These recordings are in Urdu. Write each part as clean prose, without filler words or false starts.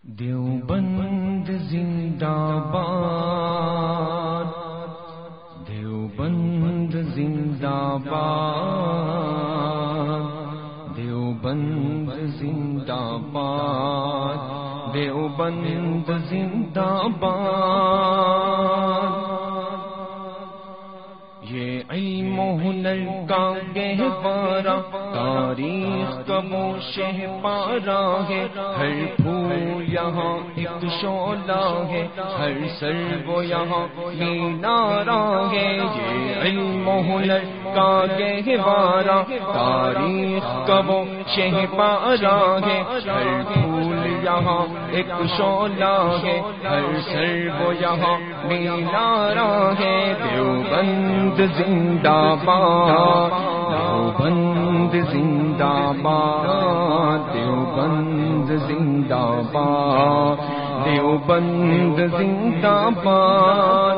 دیوبند زندہ باد، دیوبند زندہ باد، دیوبند زندہ باد، دیوبند زندہ باد۔ یہ علم و ہنر کا گہوارہ تاریخ کا وہ شہ پارا ہے، ہر پھول یہاں ایک شعلہ ہے، ہر سر وہ یہاں مینارہ ہے۔ یہ علم و ہنر کا گہوارہ تاریخ کا وہ شہ پارا ہے، ہر پھول یہاں ایک شعلہ ہے، ہر سر وہ یہاں مینارہ ہے۔ دیوبند زندہ باد، دیوبند زندہ باد، دیوبند زندہ باد، دیوبند زندہ باد۔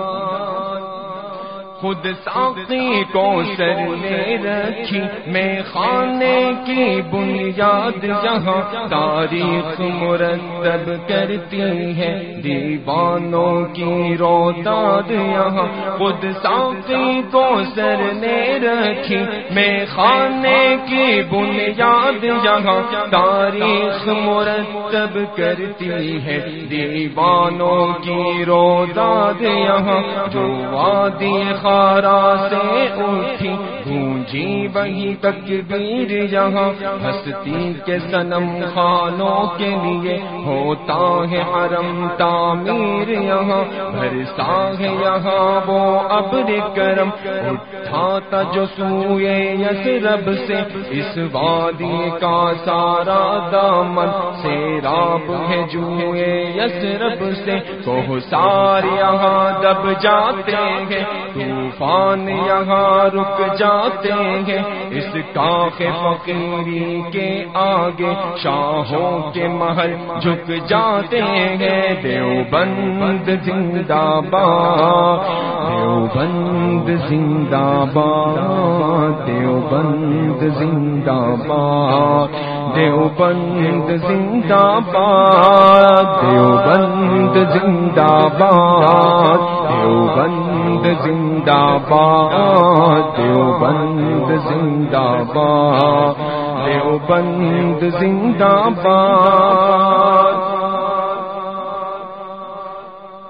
خود ساقی کو سر میں رکھی میں خانے کی بنیاد، جہاں تاریخ مرتب کرتی ہے دیوانوں کی روتاد یہاں۔ خود ساقی کو سر نے رکھی میں خانے کی بنیاد، جہاں تاریخ مرتب کرتی ہے دیوانوں کی روتاد یہاں۔ جو وادی خارا سے اٹھی گونجی وہی تکبیر یہاں، ہستی کے صنم خانوں کے لیے ہوتا ہے حرم تعمیر یہاں۔ برسا ہے یہاں وہ ابر کرم، اٹھاتا جو سوئے یثرب سے، اس وادی کا سارا دامن سیراب ہے جوئے یثرب سے۔ کوہسار یہاں دب جاتے ہیں، طوفان یہاں رک جاتے ہیں، اس کاخ فقیری کے آگے شاہوں کے محل جھک جاتے ہیں۔ دیوبند زندہ باد، دیوبند زندہ باد، دیوبند زندہ باد، دیوبند زندہ باد، دیوبند زندہ باد، دیوبند زندہ باد، دیوبند زندہ باد، دیوبند زندہ باد۔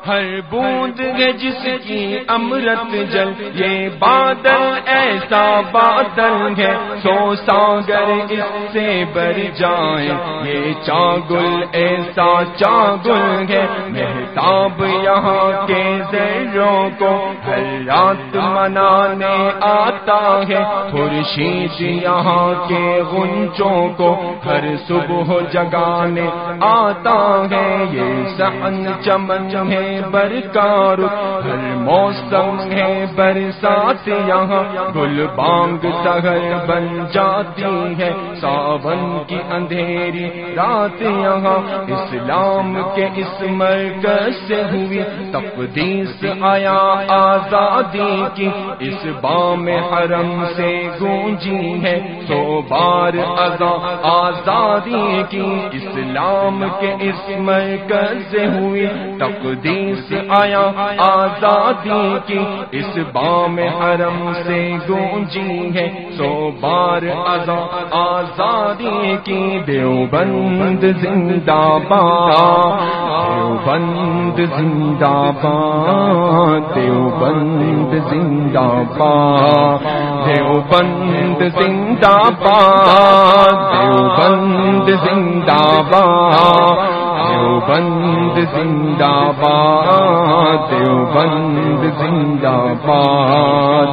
ہر بوند ہے جس کی امرت جل، یہ بادل ایسا بادل ہے، سو ساگر اس سے بر جائیں، یہ چاگل ایسا چاگل ہے۔ مہتاب یہاں کے ذروں کو ہر رات منانے آتا ہے، خورشید یہاں کے غنچوں کو ہر صبح جگانے آتا ہے۔ یہ صحن چمن ہے برکار، ہر موسم ہے برسات یہاں، گل بانگ سحر بن جاتی ہے ساون کی اندھیری رات یہاں۔ اسلام کے اس مرکز سے ہوئی تقدیس آیا آزادی کی، اس بام حرم سے گونجی ہے سو بار اذان آزادی کی۔ اسلام کے اس مرکز سے ہوئی تقدیس آیا آزادی کی، اس بام حرم سے گونجی ہے سو بار اذان آزادی کی۔ دیوبند زندہ باد، دیوبند زندہ باد، دیوبند زندہ باد، دیوبند زندہ باد، دیوبند زندہ باد، دیوبند زندہ باد، دیوبند زندہ باد،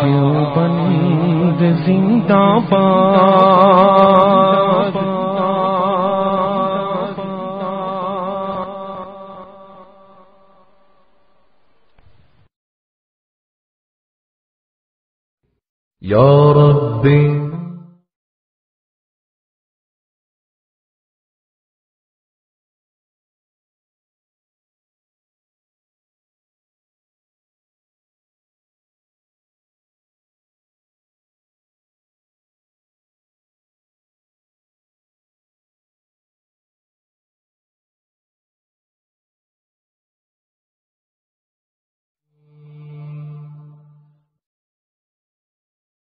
دیوبند زندہ باد۔ یا ربی